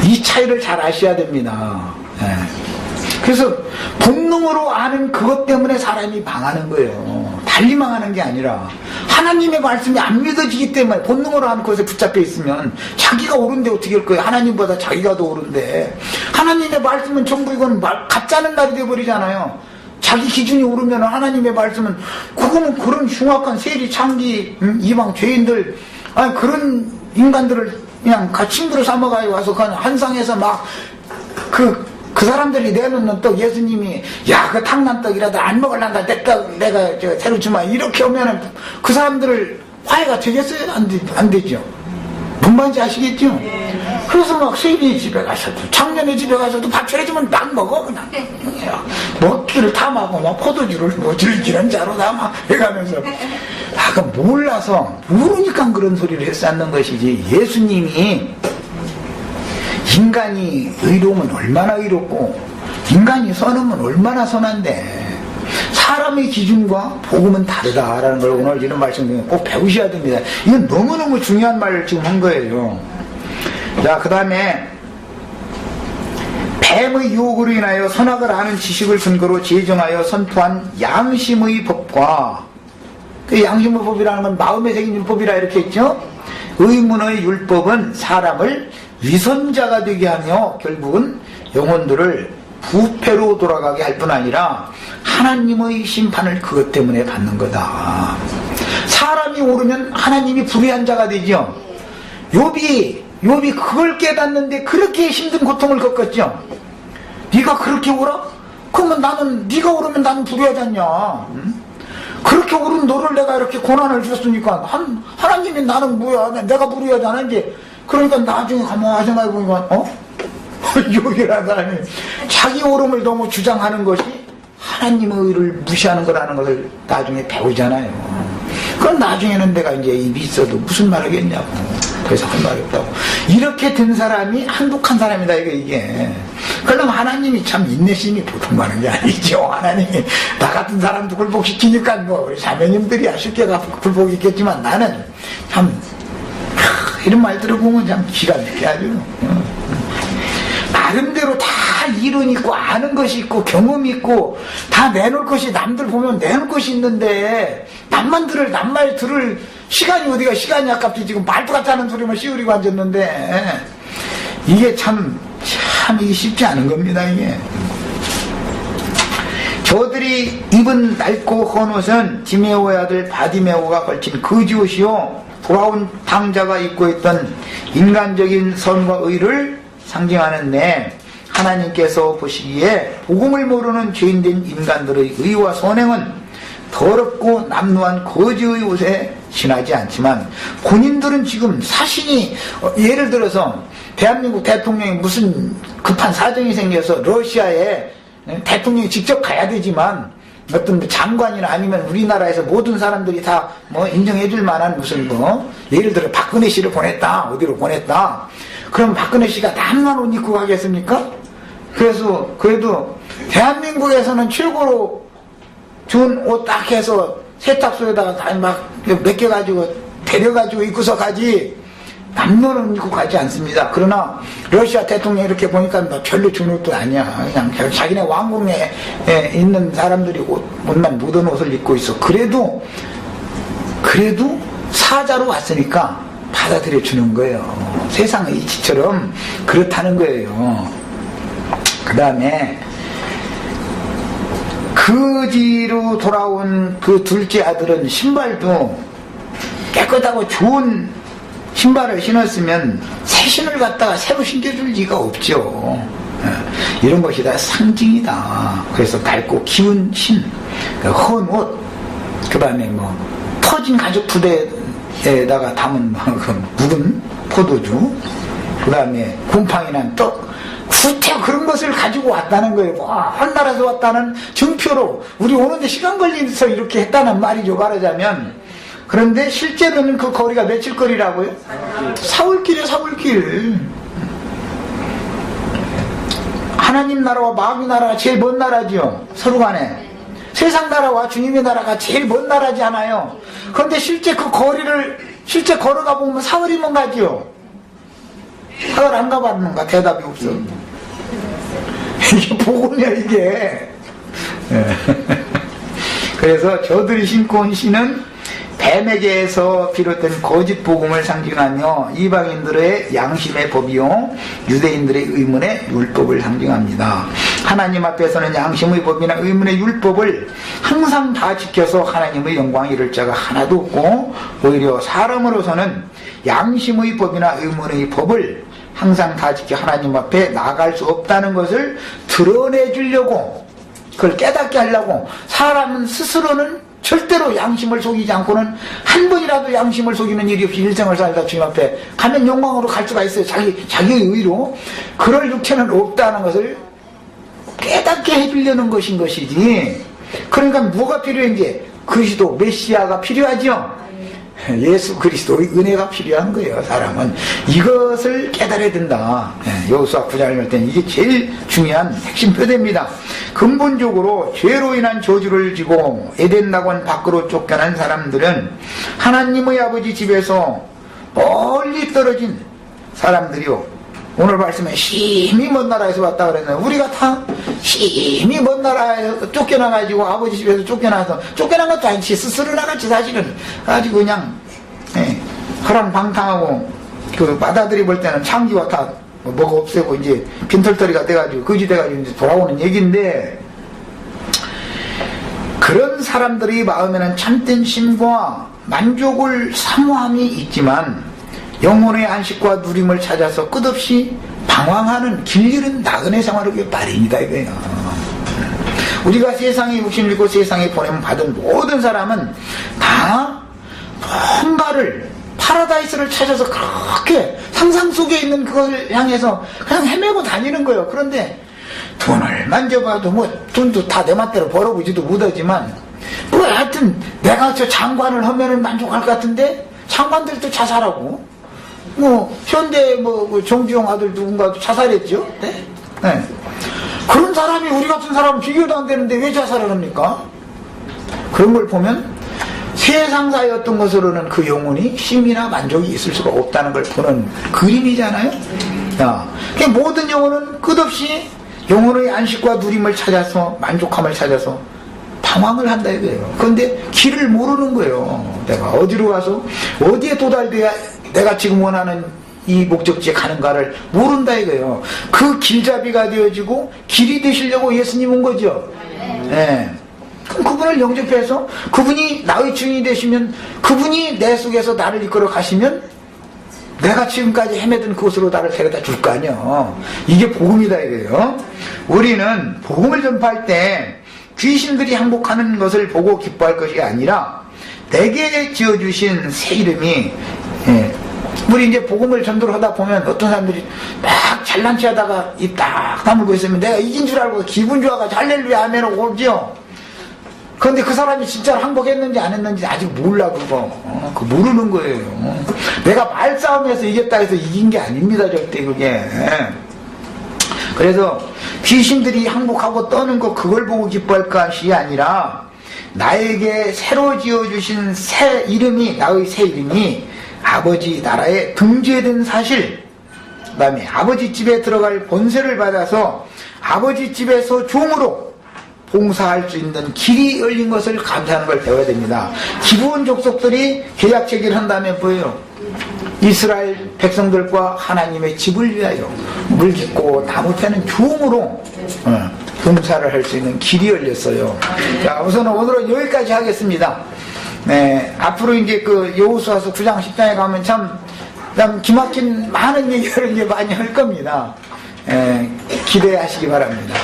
이 차이를 잘 아셔야 됩니다. 예. 그래서 본능으로 아는 그것 때문에 사람이 망하는 거예요. 달리 망하는 게 아니라 하나님의 말씀이 안 믿어지기 때문에 본능으로 아는 것에 붙잡혀 있으면 자기가 옳은데 어떻게 할 거예요? 하나님보다 자기가 더 옳은데. 하나님의 말씀은 전부 이건 가짜는 날이 되어버리잖아요. 자기 기준이 오르면 하나님의 말씀은 그거는 그런 흉악한 세리 창기 이방 죄인들 그런 인간들을 그냥 친구로 삼아가지고 와서 그냥 한상에서 막 그 사람들이 내놓는 떡 예수님이 야 그 탕난떡이라도 안 먹을란다 내가 새로 주마 이렇게 오면은 그 사람들을 화해가 되겠어요? 안 되죠. 뭔 말인지 아시겠죠? 그래서 막 세리 집에 가서도 청년의 집에 가서도 밥 차려주면 막 먹어 그냥 먹기를 탐하고 막 포도주를 뭐 즐기는 자로 다 막 해가면서 그 몰라서 모르니까 그런 소리를 했었는 것이지. 예수님이 인간이 의로우면 얼마나 의롭고 인간이 선하면 얼마나 선한데 사람의 기준과 복음은 다르다라는 걸 오늘 이런 말씀 중에 꼭 배우셔야 됩니다. 이건 너무너무 중요한 말을 지금 한 거예요. 자, 그 다음에 뱀의 유혹으로 인하여 선악을 아는 지식을 근거로 제정하여 선포한 양심의 법과 그 양심의 법이라는 건 마음에 새긴 율법이라 이렇게 했죠. 의문의 율법은 사람을 위선자가 되게 하며 결국은 영혼들을 부패로 돌아가게 할 뿐 아니라 하나님의 심판을 그것 때문에 받는 거다. 사람이 오르면 하나님이 불의한 자가 되죠. 욥이 그걸 깨닫는데 그렇게 힘든 고통을 겪었죠. 네가 그렇게 오라? 그러면 네가 오르면 나는 불의하지 않냐? 그렇게 오른 너를 내가 이렇게 고난을 줬으니까 하나님이 나는 뭐야? 내가 불의하지 않은지. 그러니까 나중에 가만히 생각해보니까 욥이라는 사람이 자기 오름을 너무 주장하는 것이 하나님의 의를 무시하는 거라는 것을 나중에 배우잖아요. 그럼 나중에는 내가 이제 입이 있어도 무슨 말 하겠냐고. 그래서 할 말이 없다고. 이렇게 된 사람이 한독한 사람이다 이게. 그럼 하나님이 참 인내심이 보통 많은 게 아니죠. 하나님이 나 같은 사람도 굴복시키니까 뭐 우리 자매님들이 쉽게 굴복시켰지만 나는 참 이런 말 들어보면 참 기가 막히게 아주 나름대로 다 이론 있고 아는 것이 있고 경험이 있고 다 내놓을 것이 남들 보면 내놓을 것이 있는데 남말 들을 시간이 어디가 시간이 아깝지. 지금 말도 같지 않은 소리만 씌우리고 앉았는데 이게 참 이게 쉽지 않은 겁니다. 이게 저들이 입은 낡고 헌 옷은 디메오의 아들 바디메오가 걸친 거지옷이요 돌아온 당자가 입고 있던 인간적인 선과 의를 상징하는데 하나님께서 보시기에 복음을 모르는 죄인된 인간들의 의와 선행은 더럽고 남루한 거지의 옷에 지나지 않지만 본인들은 지금 사신이 예를 들어서 대한민국 대통령이 무슨 급한 사정이 생겨서 러시아에 대통령이 직접 가야 되지만 어떤 장관이나 아니면 우리나라에서 모든 사람들이 다 뭐 인정해줄 만한 무슨 뭐 예를 들어 박근혜 씨를 보냈다 어디로 보냈다 그럼 박근혜 씨가 남만 옷 입고 가겠습니까? 그래서 그래도 대한민국에서는 최고로 좋은 옷 딱 해서 세탁소에다가 막 맡겨가지고 데려가지고 입고서 가지 남노는 입고 가지 않습니다. 그러나 러시아 대통령 이렇게 보니까 뭐 별로 좋은 옷도 아니야. 그냥 자기네 왕궁에 있는 사람들이 옷만 묻은 옷을 입고 있어. 그래도 사자로 왔으니까 받아들여 주는 거예요. 세상의 이치처럼 그렇다는 거예요. 그 다음에 거지로 돌아온 그 둘째 아들은 신발도 깨끗하고 좋은 신발을 신었으면 새 신을 갖다가 새로 신겨줄 리가 없죠. 이런 것이 다 상징이다. 그래서 낡고 기운 신, 헌 옷, 그 다음에 뭐 터진 가죽 부대에다가 담은 묵은 포도주, 그 다음에 곰팡이 난 떡, 구태 그런 것을 가지고 왔다는 거예요. 한 나라에서 왔다는 증표로 우리 오는데 시간 걸려서 이렇게 했다는 말이죠. 말하자면. 그런데 실제로는 그 거리가 며칠 거리라고요? 사흘길이에요. 사흘길. 하나님 나라와 마귀 나라가 제일 먼 나라죠. 서로 간에. 세상 나라와 주님의 나라가 제일 먼 나라지 않아요. 그런데 실제 그 거리를 실제 걸어가 보면 사흘이면 가죠. 사과를 안 가봤는가? 대답이 없어. 이게 복음이야, 이게. 그래서 저들이 신고 온 씨는 뱀에게서 비롯된 거짓 복음을 상징하며 이방인들의 양심의 법이요 유대인들의 의문의 율법을 상징합니다. 하나님 앞에서는 양심의 법이나 의문의 율법을 항상 다 지켜서 하나님의 영광을 이룰 자가 하나도 없고, 오히려 사람으로서는 양심의 법이나 의문의 법을 항상 다 지켜 하나님 앞에 나아갈 수 없다는 것을 드러내주려고, 그걸 깨닫게 하려고 사람은 스스로는 절대로 양심을 속이지 않고는 한 번이라도 양심을 속이는 일이 없이 일생을 살다 주님 앞에 가면 영광으로 갈 수가 있어요. 자기의 의로. 그럴 육체는 없다는 것을 깨닫게 해주려는 것인 것이지. 그러니까 뭐가 필요한지, 그리스도 메시아가 필요하죠. 예수 그리스도의 은혜가 필요한 거예요. 사람은 이것을 깨달아야 된다. 여호수아 9장을 할 때는 이게 제일 중요한 핵심 표대입니다. 근본적으로 죄로 인한 저주를 지고 에덴 낙원 밖으로 쫓겨난 사람들은 하나님의 아버지 집에서 멀리 떨어진 사람들이요, 오늘 말씀에 심히 먼 나라에서 왔다 그랬는데, 우리가 다 심히 먼 나라에서 쫓겨나가지고 아버지 집에서 쫓겨나서, 쫓겨난 것도 아니지, 스스로 나갔지. 사실은 아주 그냥 허랑방탕하고, 그 바다들이 볼 때는 창기와 다 뭐가 없애고 이제 빈털터리가 돼가지고 거지 돼가지고 이제 돌아오는 얘기인데, 그런 사람들의 마음에는 참된 심과 만족을 사모함이 있지만 영혼의 안식과 누림을 찾아서 끝없이 방황하는 길 잃은 나그네 생활을 말입니다, 이거예요. 우리가 세상에 육신을 입고 세상에 보내면 받은 모든 사람은 다 뭔가를, 파라다이스를 찾아서 그렇게 상상 속에 있는 그걸 향해서 그냥 헤매고 다니는 거예요. 그런데 돈을 만져봐도 뭐 돈도 다 내 맘대로 벌어보지도 못하지만, 뭐 하여튼 내가 저 장관을 하면은 만족할 것 같은데 장관들도 자살하고, 뭐 현대 뭐 정주영 아들 누군가도 자살했죠. 네? 네. 그런 사람이 우리 같은 사람은 비교도 안 되는데 왜 자살을 합니까? 그런 걸 보면 세상사의 어떤 것으로는 그 영혼이 쉼이나 만족이 있을 수가 없다는 걸 보는 그림이잖아요. 모든 영혼은 끝없이 영혼의 안식과 누림을 찾아서, 만족함을 찾아서 방황을 한다 이거예요. 그런데 길을 모르는 거예요. 내가 어디로 가서 어디에 도달돼야 내가 지금 원하는 이 목적지에 가는가를 모른다 이거예요. 그 길잡이가 되어지고 길이 되시려고 예수님 온 거죠. 네. 그럼 그분을 영접해서 그분이 나의 주인이 되시면, 그분이 내 속에서 나를 이끌어 가시면 내가 지금까지 헤매던 그곳으로 나를 데려다 줄 거 아니야. 이게 복음이다 이거예요. 우리는 복음을 전파할 때 귀신들이 항복하는 것을 보고 기뻐할 것이 아니라 내게 지어주신 새 이름이, 우리 이제 복음을 전도를 하다 보면 어떤 사람들이 막 잘난 체 하다가 입 딱 다물고 있으면 내가 이긴 줄 알고 기분 좋아가지고 할렐루야 하면 오죠. 그런데 그 사람이 진짜로 항복했는지 안 했는지 아직 몰라. 그거 모르는 거예요. 내가 말싸움에서 이겼다 해서 이긴 게 아닙니다, 절대 그게. 그래서 귀신들이 항복하고 떠는 거, 그걸 보고 기뻐할 것이 아니라 나에게 새로 지어주신 새 이름이, 나의 새 이름이 아버지 나라에 등재된 사실, 그 다음에 아버지 집에 들어갈 본세를 받아서 아버지 집에서 종으로 봉사할 수 있는 길이 열린 것을 감사하는 걸 배워야 됩니다. 기브온 족속들이 계약 체결을 한 다음에 뭐예요? 이스라엘 백성들과 하나님의 집을 위하여 물 깃고 나무 패는 종으로 봉사를 할 수 있는 길이 열렸어요. 자, 우선은 오늘은 여기까지 하겠습니다. 네, 앞으로 이제 그 여호수아서 9장 10장에 가면 참 기막힌 많은 얘기를 이제 많이 할 겁니다. 기대하시기 바랍니다.